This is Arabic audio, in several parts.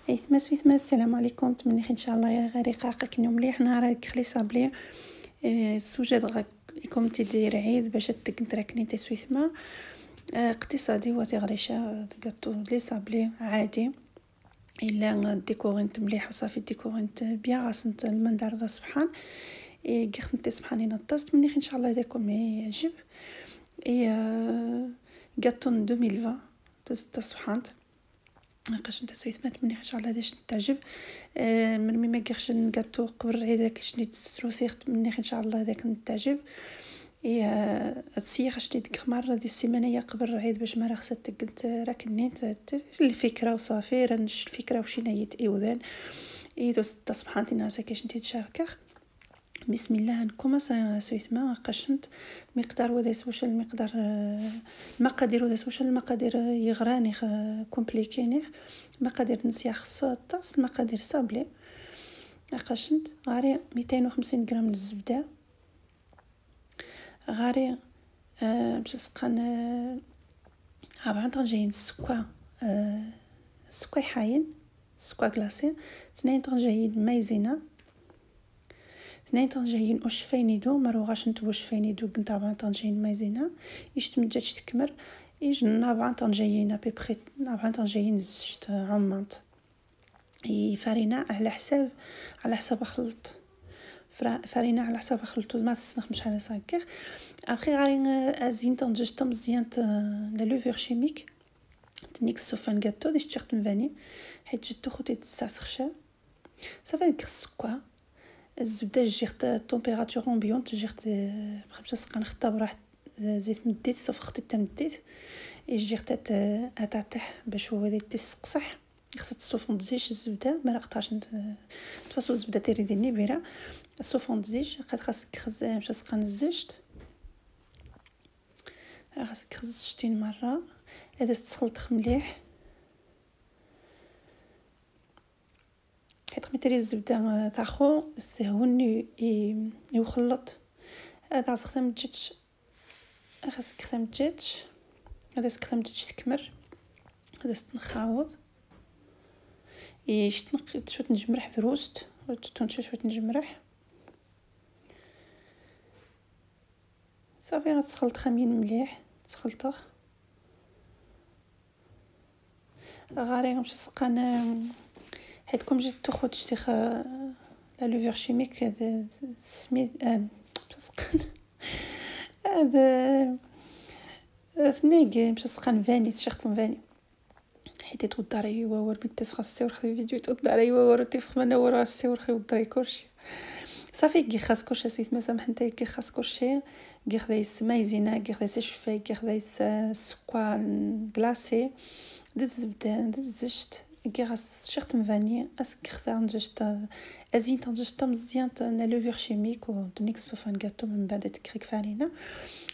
ايثما السلام عليكم. تمنيت ان شاء الله يا غاري قاقك نوم مليح نهار كخلي صابلي سوجد غاكم تدير عيد باش تكنتراكني تسويثما اقتصادي وتغريشة قطو لي صابلي عادي الا ديكورنت مليح وصافي ديكورنت بيا غاسنت المندار ذا سبحان قخنت سبحاني نطست مني ان شاء الله داكم يعجب قطو 2020 تصبحانت نقاش نتا سويتمات مني ان شاء الله داش تعجب من ما كيخش نقطو قبل العيد كشني تروسيخت مني ان شاء الله داك تعجب تسيخ شني ديك مره دي السيمانه قبل العيد باش ما رخصت قلت راك نيت الفكره وصافي رانش الفكره وشي نيت ايوذان دوز تصبحات ناس كاش نتي تشاركه بسم الله نكوما سويتما قشنت مقدار وداس واش المقدار المقادير وداس واش المقادير يغراني كومبليكيني مقادير نسيا خص طاس المقادير صابلي قشنت غاري 250 غرام الزبده غاري باش سقان 4 طنجين السكوا السكوا حاين السكوا كلاصي 2 طنجين مايزينا 2 طنجين وشفينيدو مروغاش نتو وشفينيدو كنت 4 طنجين مايزينا يشتمجاج تكمر يجن 4 طنجين ابيبري 4 طنجين زشت عمانط فارينة على حساب خلط فارينة على حساب خلطو ما تسنخ مش على صاكر ابخي غاري ازين طنجت مزيان لا لوفور شيميك تنيك السوفان غاتو ديش تشخت فاني حيت جدو خوتي تساس خشا صافي ديك السكوا الزبده جيرت طومبيراتور امبيونت جيرت خمسة سقان خطاب راح زيت مديت صافي خطيت تمديت جيرت اتاتح باش هو ديت تسقصح خصت الصوفون تزيج الزبده ما رقطاش تفاصل الزبده تريد النبيره الصوفون تزيج خاصك خز باش سقان الزيت خاصك خز 60 مره هذا تخلط مليح حيت متري الزبده تاخو سهوني يخلط هذا خصم تجيش خاصك خصم تجيش هذا خصم تجيش تكمر هذا تنخاوض يشتنق شوت نجمرح دروست وتنشا شوت نجمرح صافي غتخلط خمين مليح تخلطه غاري نمشي سقان حيتكم جيت تاخذ شتيخ لا لوفور شيميك هذا سميت سقان هذا ثنيق مش سقان فاني شخت فاني حيت توداري وور بيتس خاصتي ورخي فيديو توداري وور تيفخ منا ور خاصتي ورخي وداري كلشي صافي كي خاص كلشي سويت ما سامح نتا كي خاص كلشي كي خدايس مايزينا كي خدايس شفاي كي خدايس سكوا كلاصي ديت الزبده ديت الزيت كي خاص شخت فاني اسك خدان جشت ازين تنجشت مزيان لا لوفور شيميك ودنيك السوفان غاتو من بعد تكريك فارينه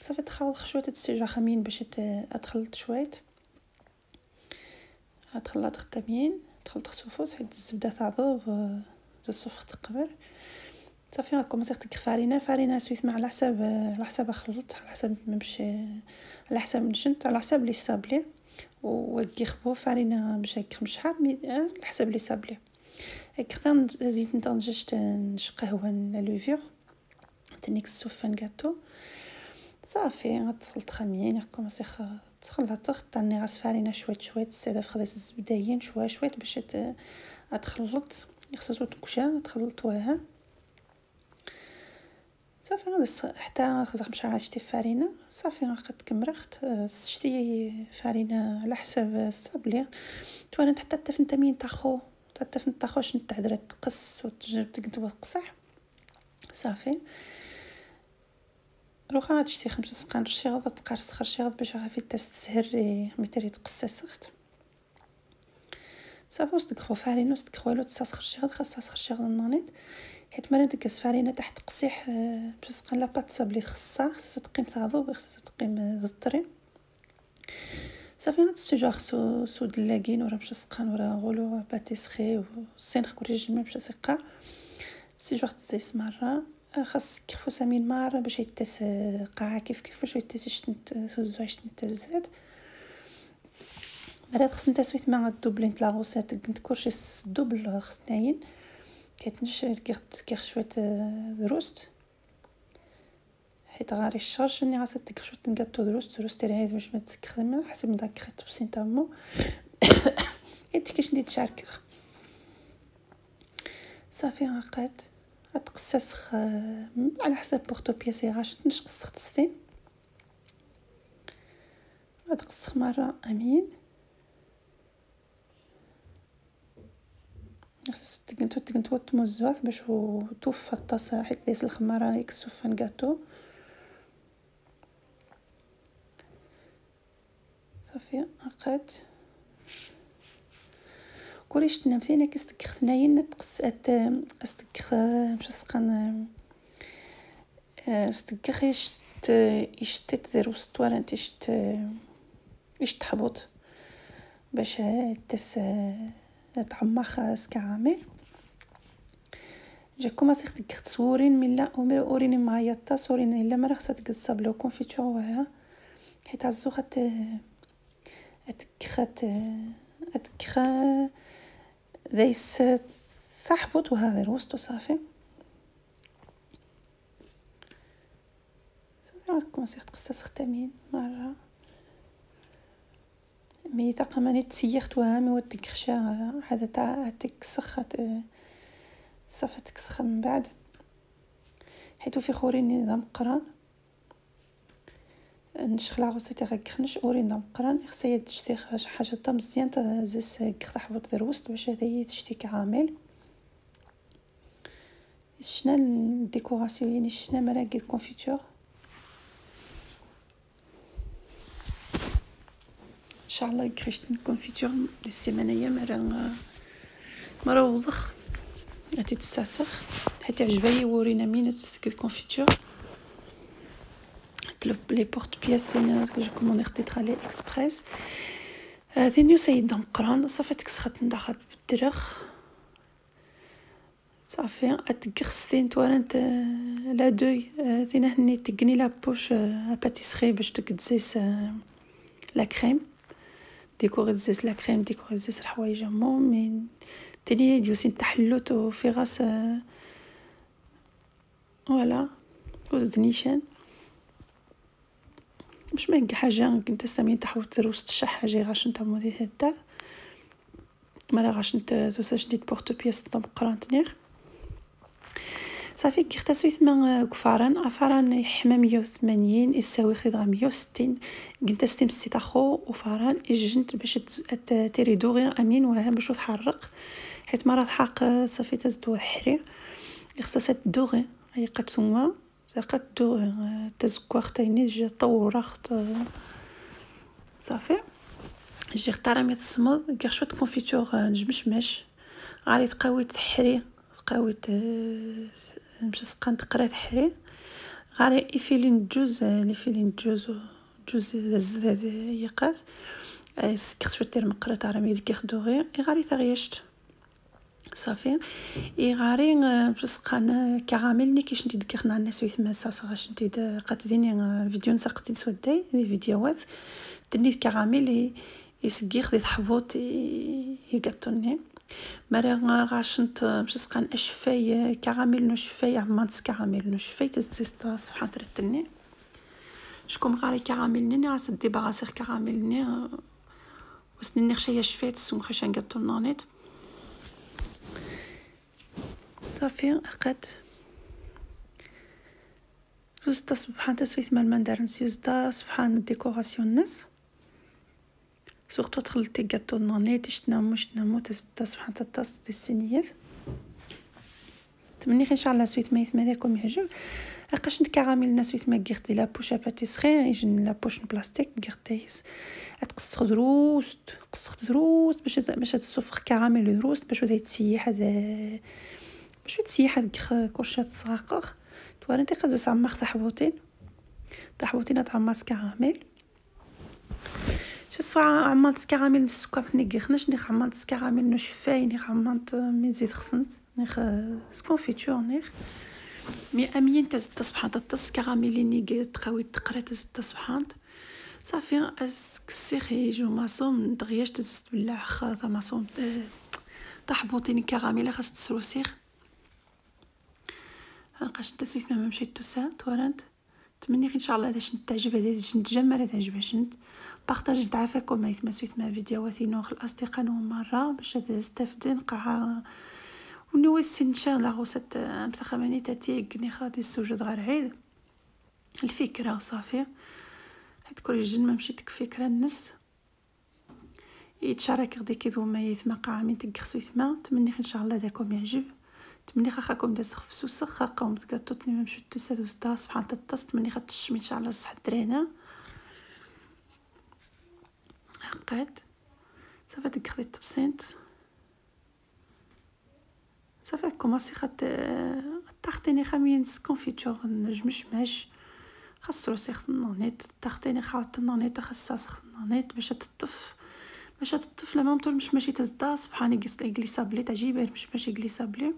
صافي تخلط شويه تسجع خمين باش ادخلت شويه ادخلت خدامين دخلت خصوفوس حيت الزبده تعضب الصفخ تقبر صافي راكم سيختك فارينه سويت مع على حساب خلط على حساب نمشي على حساب نشنت على حساب لي صابلي وكيخبو فارينه باش هكا شحال على حساب لي صابلي كثر زيت نطنجشت نشقهوه لا لوفور تنيك السوفان غاتو صافي غتخلط خمين راكم سيخ تخلط تاني غاس فارينه شويه الساده خديت الزبدايين شويه باش تخلط خصو تكشا تخلطوها صافي غادي حتى خصك مشى عاشتي فارينه صافي غنقد كمرخت شتي فارينه على حساب الصابلي توانت حتى تفنتامين تاخو حتى فنتاخوش نتعذر تقص وتجرب تقصح صافي روخا غادي تشتي 5 سقان رشي غادا تقرص خرشي غاد باش غافي تسهري متري تقصصخت صافي وصدقخو فارينه وصدقخو لو تصاص خرشي غاد خاص خرشي غاد نونيت حيت مرة ديك الفارينه تحت قصيح باش سقان لا بات صابلي خصها تقيم تعضب خصها تقيم زطري صافي غتستجوا خصو سود لاكين ورا باش سقان ورا غولو باتيسخي وسينخ كوري جمع باش سقا استجوا تسيس مره خاص كيفو سامين مره باش يتس قاعه كيف باش يتس سوزو عشت نتزاد مرات خصني تسويت مع الدوبلين تاع لاغوسيت كنت كلشي الدوبل خصناين كيتنش كيخ شويه دروست حيت غاري الشارج اني غاسه تكشوت نقطو دروست راه باش ما تسكخدم حسب من داك خيط بسين تامو انت كيش ندير تشاركخ صافي عقد غتقصص على حسب بورتو بياسي غاش نقص تستين غتقص مره امين خصك تقنتو تموزوات باش توفى الطاسه حيت ليس الخماره يكسوف نقاطو صافي عقد كوريش تنامتينا كيستك ثناين تقص استك باش سقان استك يشتت دروستوار انت تحبط باش تس تعمخ سكعامل جاكم اسيختك تصورين من لا اوريني معايا تصورين الا ما خصها تقصب لو كونفيتور وها حيت عزوخت اتكخ ذيس تحبط وهذا الوسط صافي عندكم سيخ تقصص ختامين مره مي تقمني تسيخت وهامي ودكخشا هذا تاع تكسخت صافي تكسخ من بعد حيت في خورين نظام قران نشخلع غوسيتي غكخنش اوري نظام قران خصها تشتي حاجه طا مزيان تزيس كخ تحبط دروست باش هذه تشتي كعامل شنا الديكوراسيون يعني شنا مراقي الكونفيتور ان شاء الله كريشت الكونفيتور دي السيمانيه مرة وضخ هاتي تستعسخ حتى عجباي ورينا مين تسكر الكونفيتور لي بورت بياس كو كوموندي خديت على اكسبريس ثاني سيد مقران صافي تكسخت ندخل بالدرخ صافي اتكخستين توارنت لا دوي ثاني هني تقني لا بوش باتيسري باش تكدزيس لا كريم ديكوري زيس لا كريم ديكوري زيس الحوايج مو من تاني ديوسين تحلوت وفي غاس فوالا كوز نيشان مش ما حاجه كنت سامين تحوت دروست الشح حاجه غاش نتا مودي هدا مرا غاش نتا توساش ديت بورتو بياس طم قرانتنير صافي كي اختسويت من افاران يحمى 180 يساوي خضره 160 كنت استم ستة خو وفاران اجنت باش تيري دوغي امين وها باش تحرق حيت مرات حاق صافي تزدو حري خصها دوغي هي قد زقت دوغي تزكوا ختيني جا طورخت صافي جي اختار ميت الصمد كاع شويه كونفيتور نجمشمش غادي تقاوي تحري تقاوي نمشي سقان تقرا تحري غادي يفيلين جوز لي فيلين جوز الزاد يقاس سكرت شويه تير مقرا تاع رمي ديك دوغي غادي تغيشت صافي غاري باش سقان كراميل ني كيش ندير كيخنا الناس يسمى صاص غاش ندير قاتديني الفيديو نسقتي سوداي دي فيديوهات دني كراميل يسقي خديت حبوط يقطوني مرة غاشنت باش سقان اشفاي كراميل نو شفاي عمانت كراميل نو شفاي تزيستا سبحان ترتني شكون غاري كراميل ني غاس دي باغاسير كراميل ني وسني خشيه شفيت سون خشان نقطونانيت صافي عقد زوستا سبحان تسويت مال مندار نسيوزتا سبحان الديكوراسيون الناس سورتو تخلطي غاتو ناني تنامو تستا سبحان الطاس دي السينيات تمني ان شاء الله سويت مايت ماذاكم يعجب اقاش نكراميل الناس سويت ما غيرتي لا بوش باتيسري يجن لا بوش بلاستيك غيرتيس تقص دروست باش تصفخ كراميل دروست باش تسيح هذا باش تسيح هاد كرشات صغار توار انت خاصه تعمق تحبوطين تعمص كراميل سوا عملت كراميل السكر نيغخناش نيخ عملت كراميل نو شفاي نيخ عملت من زيت خصنت نيخ سكونفيتور نيخ مي امين تصبحان تص كراميل نيغ تقوي تقرا تصبحان صافي السيخيج وماصوم دغياش تزست بالله خاطا ماصوم تحبوطيني كراميل خاص تسروسيخ قاش تسويت ما مشيت توسا تورنت تمني ان شاء الله باش تعجب هذا نتجمل تعجبش انت بارطاج تعافاكم ما يتمسويت مع فيديوهات نوخ الاصدقاء مره باش تستافدين قاع ونويس ان شاء الله غوسات مسخماني تاتيك ني خاطي السوجد غير عيد الفكره وصافي حيت كل جن ما مشيتك فكره الناس يتشارك غدي كيدو ما يتمقع من تكخسويت ما تمني ان شاء الله داكم يعجب تمني خاكم داس خفسوس خاقوم تقططني ما مشيت تساد وستا سبحان تطست تمني خاطش ان شاء الله صح درينا حقات صافي تكخدي التبسيط صافي كوماسي خاط تاختيني خامين كونفيتور نجمش ماش خاص روسيخ النونيت تاختيني خاوت النونيت خاص النونيت باش تطف لما مطول مش ماشي تزدا سبحاني غليسابلي تعجيبه مش ماشي غليسابلي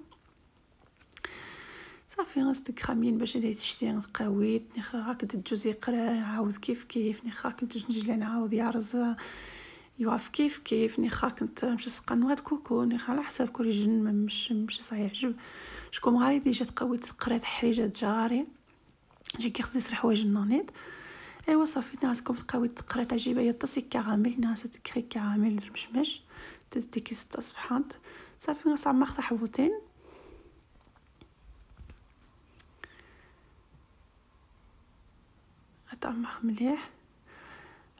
صافي غاستك خامين باش دايت تشتي قويت نخاك تجوزي قرا عاود كيف نخاك نتجنجل نعاود يارز يوقف كيف نخاك انت مش سقن وهاد كوكو نخ على حساب كل جن مش صحيح عجب شكون غادي ديجا تقويت قرات حريجه جاري جي كيخزيس حوايج النونيت ايوا صافي ناسكم تقويت تقرا تعجيبه يطسي كراميل ناس تكري كراميل المشمش تزديكي 6 صبحات صافي ناس عم اخذ حبوتين اتعمق مليح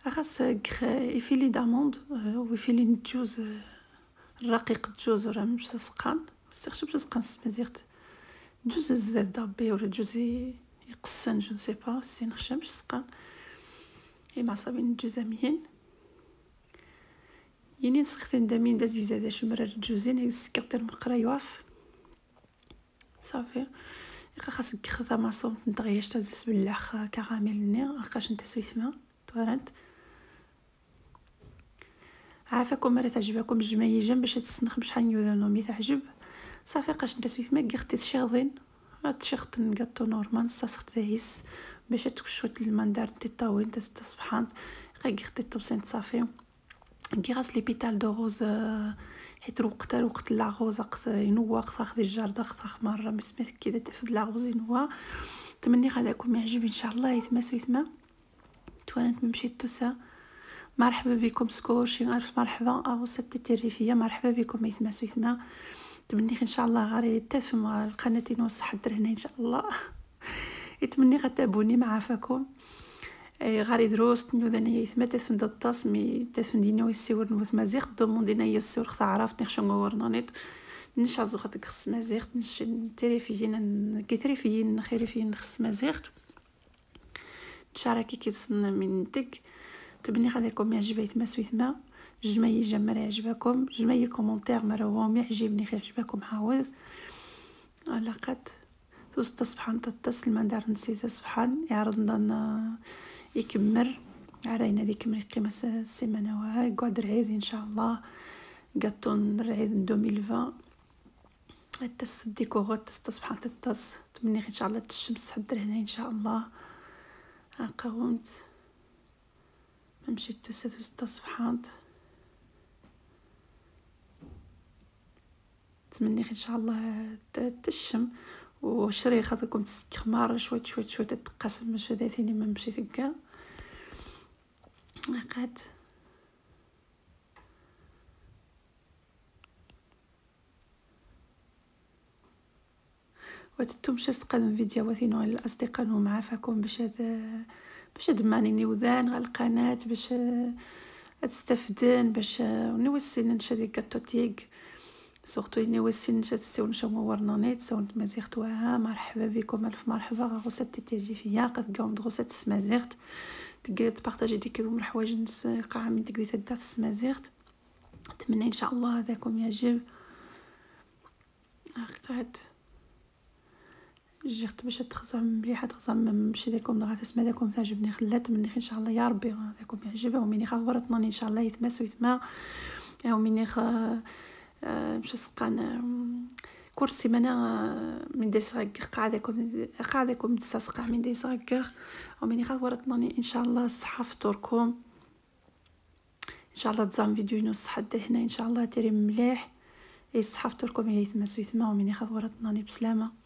خاص يفيلي داموند ويفيلي الجوز الرقيق الجوز راه مش سقان سيرش باش سقان سمازيرت جوز الزيت دابي ولا جوز يقسن جو نسي با سي نخشى مش سقان اي مع صابين الجوز مين يعني نسختن دامين دازي زاده شمرر الجوزين السكرتير مقرا يوقف صافي خاصك خذا ماصوم نطغياش تزس بالله كراميل ني خاش نتا سويت ما تورنت عافاكم مرة تعجبكم الجمايجه باش تسنخ بشحال يوذنو مي تعجب صافي قاش نتا سويت ما قختي تشاضين تشخت نقطو نورمال ساسخت دايس باش تكشوت المندار تطاوين تصبحان قختي الطبسين صافي كي غاس لي بيتال دو روز حيت وقت لا روز ينوا خاخذ الجرده خاخ مره مسميت كي تفد لا روز ينوا تمني غاداكم يعجب ان شاء الله يتمسو يتما توانت مشيت توسا مرحبا بكم سكورشي عارف مرحبا او ست التريفيه مرحبا بكم يتمسو يتما تمني ان شاء الله غاري تفهم القناه نوص حضر هنا ان شاء الله يتمني غتابوني مع عافاكم غاري دروس نودنا يثما تفهم الطاس مي تفهم دينا ويسيور نوث مازيغ دوموندينا يسور تعرفت نخشى نورنانيت نش عزو خاطر خص مازيغ نش تريفيين كيتريفيين خيريفيين خص مازيغ تشاركي كيتصن من تك تبني غاديكم يعجبك ما سويتما جمعي جمر يعجبكم جمعي كومونتير مروهم يعجبني يعجبكم عاود علاقات توست سبحان تتصل ما دار نسيت سبحان يعرضنا يكمر عرينا ديك من قيمه السيمانه وهاي قعد العيد ان شاء الله قطون العيد 2020 التس ديكور سبحان تتص تمني ان شاء الله الشمس حضر هنا ان شاء الله قومت مشيت توست سبحان تمني ان شاء الله تشم وشري خاطركم تسكمار شويه تتقسم باش دايتيني ما مشيت كاع قاد وتتمشى تقدم فيديوهات نوع الاصدقاء ومعافاكم باش دمانيني وذان على القناه باش تستفدن باش نوسي نشدي كاتوتيك سورتو نوسي نشدسيو نشومو ورنونيت سونت مازيغتوها مرحبا بكم الف مرحبا غوسات تيجي فيا قد قوم غوسات سمازيغت تقدر تبارطاجي ديك هذوك الحوايج نس قاع من تقدري تدات سمازيغت نتمنى ان شاء الله هذاكم يعجب اختات جيت باش تخزم مليحه تخزم ماشي داكم غا تسمع داكم تعجبني خلات مني ان شاء الله يا ربي هذاكم يعجبها ومني خبرتنا ان شاء الله يتماسو يتما ومني مش سقان كل سيمانه من دي صغير قاعدكم تساسقع من دي صغير ومني خاورتني ان شاء الله الصحه فطوركم ان شاء الله تزام فيديو نص حد هنا ان شاء الله تري مليح الصحه فطوركم يثما ومني خاورتني بسلامه.